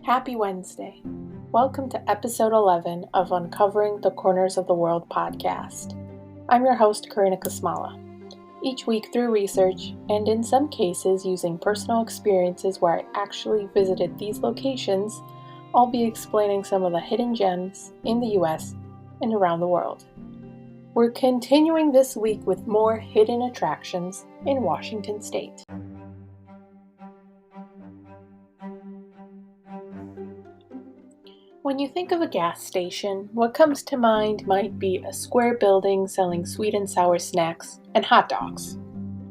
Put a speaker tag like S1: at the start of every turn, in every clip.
S1: Happy Wednesday. Welcome to episode 11 of Uncovering the Corners of the World podcast. I'm your host, Karina Kasmala. Each week through research, and in some cases using personal experiences where I actually visited these locations, I'll be explaining some of the hidden gems in the US and around the world. We're continuing this week with more hidden attractions in Washington State. When you think of a gas station, what comes to mind might be a square building selling sweet and sour snacks and hot dogs,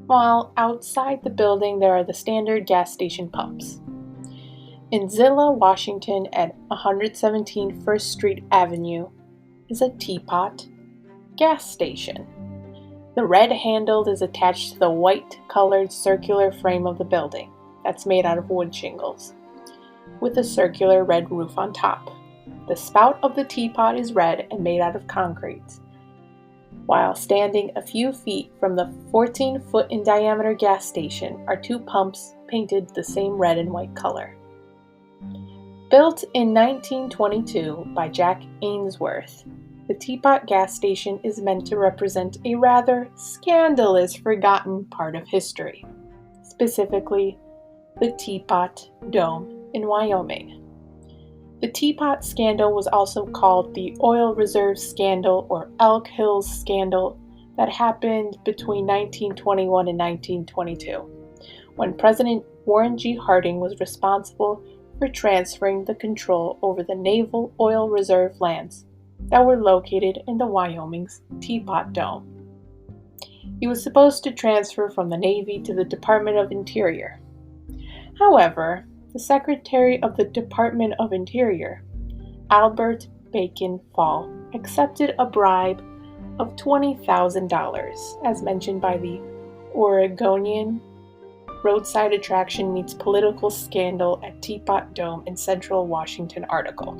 S1: while outside the building there are the standard gas station pumps. In Zillah, Washington at 117 First Street Avenue is a Teapot gas station. The red handle is attached to the white-colored circular frame of the building that's made out of wood shingles, with a circular red roof on top. The spout of the teapot is red and made out of concrete, while standing a few feet from the 14-foot in diameter gas station are two pumps painted the same red and white color. Built in 1922 by Jack Ainsworth, the Teapot gas station is meant to represent a rather scandalous forgotten part of history, specifically the Teapot Dome in Wyoming. The Teapot scandal was also called the Oil Reserve Scandal or Elk Hills Scandal that happened between 1921 and 1922, when President Warren G. Harding was responsible for transferring the control over the naval oil reserve lands that were located in the Wyoming's Teapot Dome. He was supposed to transfer from the Navy to the Department of Interior. However, the Secretary of the Department of Interior, Albert Bacon Fall, accepted a bribe of $20,000, as mentioned by the Oregonian Roadside Attraction Meets Political Scandal at Teapot Dome in Central Washington article.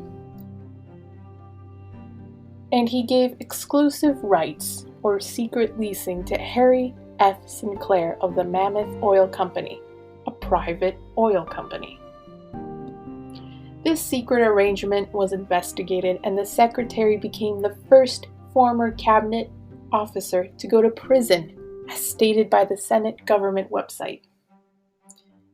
S1: And he gave exclusive rights or secret leasing to Harry F. Sinclair of the Mammoth Oil Company, a private oil company. This secret arrangement was investigated, and the secretary became the first former cabinet officer to go to prison, as stated by the Senate government website.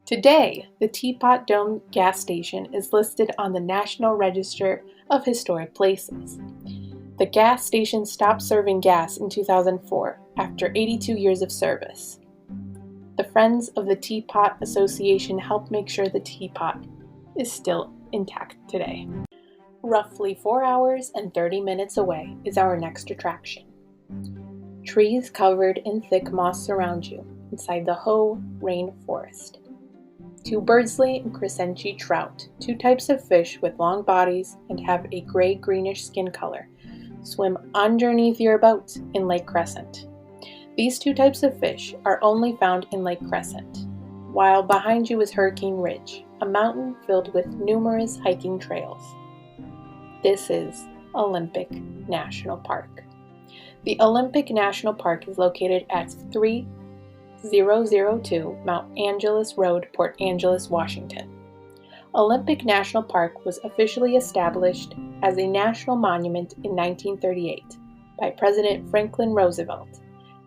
S1: Today, the Teapot Dome gas station is listed on the National Register of Historic Places. The gas station stopped serving gas in 2004 after 82 years of service. The Friends of the Teapot Association help make sure the teapot is still intact today. Roughly 4 hours and 30 minutes away is our next attraction. Trees covered in thick moss surround you inside the Hoh Rainforest. Two Birdsley and Crescenci trout, two types of fish with long bodies and have a gray-greenish skin color, swim underneath your boat in Lake Crescent. These two types of fish are only found in Lake Crescent, while behind you is Hurricane Ridge, a mountain filled with numerous hiking trails. This is Olympic National Park. The Olympic National Park is located at 3002 Mount Angeles Road, Port Angeles, Washington. Olympic National Park was officially established as a national monument in 1938 by President Franklin Roosevelt,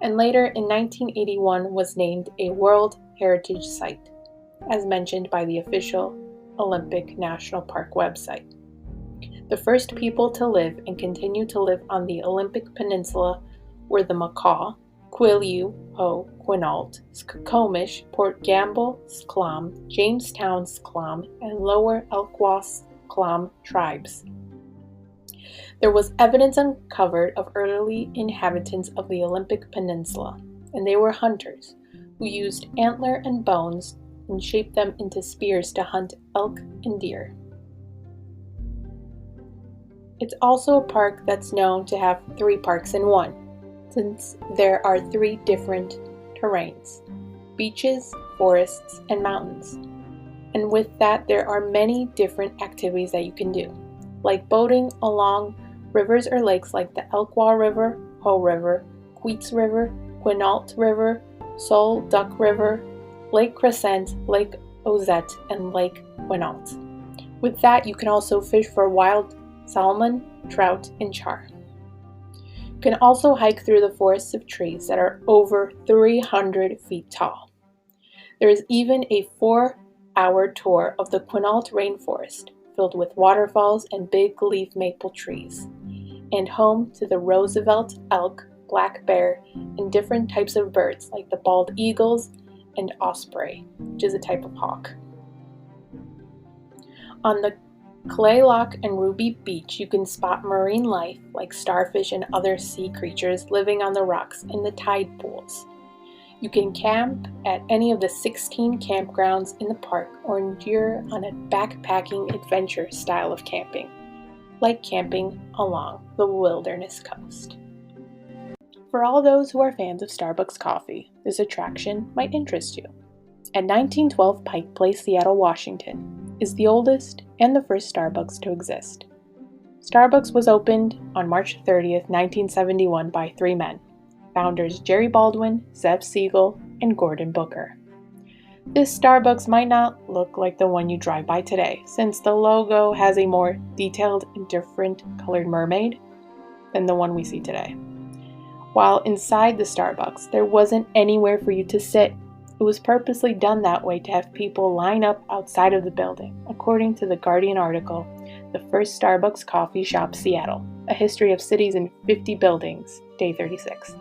S1: and later in 1981 was named a World Heritage Site, as mentioned by the official Olympic National Park website. The first people to live and continue to live on the Olympic Peninsula were the Makah, Quileute, Hoh, Quinault, Skokomish, Port Gamble, Sklam, Jamestown, Sklam, and Lower Elkwas Sklam tribes. There was evidence uncovered of early inhabitants of the Olympic Peninsula, and they were hunters who used antler and bones and shaped them into spears to hunt elk and deer. It's also a park that's known to have 3 parks in one, since there are 3 different terrains: beaches, forests, and mountains. And with that, there are many different activities that you can do, like boating along rivers or lakes like the Elkwa River, Hoh River, Queets River, Quinault River, Soul Duck River, Lake Crescent, Lake Ozette, and Lake Quinault. With that, you can also fish for wild salmon, trout, and char. You can also hike through the forests of trees that are over 300 feet tall. There is even a 4-hour tour of the Quinault rainforest, filled with waterfalls and big leaf maple trees, and home to the Roosevelt elk, black bear, and different types of birds like the bald eagles and osprey, which is a type of hawk. On the Claylock and Ruby Beach, you can spot marine life like starfish and other sea creatures living on the rocks in the tide pools. You can camp at any of the 16 campgrounds in the park or endure on a backpacking adventure style of camping, like camping along the wilderness coast. For all those who are fans of Starbucks coffee, this attraction might interest you. At 1912 Pike Place, Seattle, Washington, is the oldest and the first Starbucks to exist. Starbucks was opened on March 30th, 1971 by 3 men, founders Jerry Baldwin, Zev Siegel, and Gordon Booker. This Starbucks might not look like the one you drive by today, since the logo has a more detailed and different colored mermaid than the one we see today. While inside the Starbucks, there wasn't anywhere for you to sit. It was purposely done that way to have people line up outside of the building, according to the Guardian article, The First Starbucks Coffee Shop Seattle, A History of Cities in 50 Buildings, Day 36.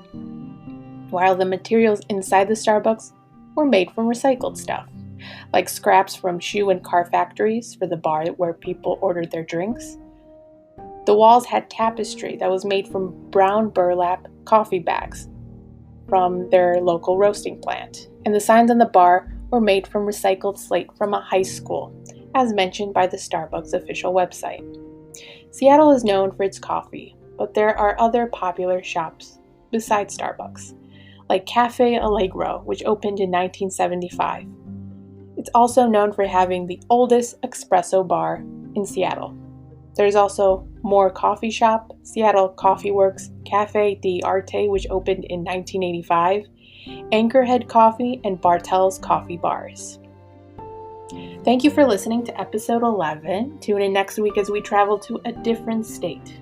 S1: While the materials inside the Starbucks were made from recycled stuff, like scraps from shoe and car factories for the bar where people ordered their drinks. The walls had tapestry that was made from brown burlap coffee bags from their local roasting plant, and the signs on the bar were made from recycled slate from a high school, as mentioned by the Starbucks official website. Seattle is known for its coffee, but there are other popular shops besides Starbucks, like Cafe Allegro, which opened in 1975. It's also known for having the oldest espresso bar in Seattle. There's also More Coffee Shop, Seattle Coffee Works, Cafe d'Arte, which opened in 1985, Anchorhead Coffee, and Bartell's Coffee Bars. Thank you for listening to episode 11. Tune in next week as we travel to a different state.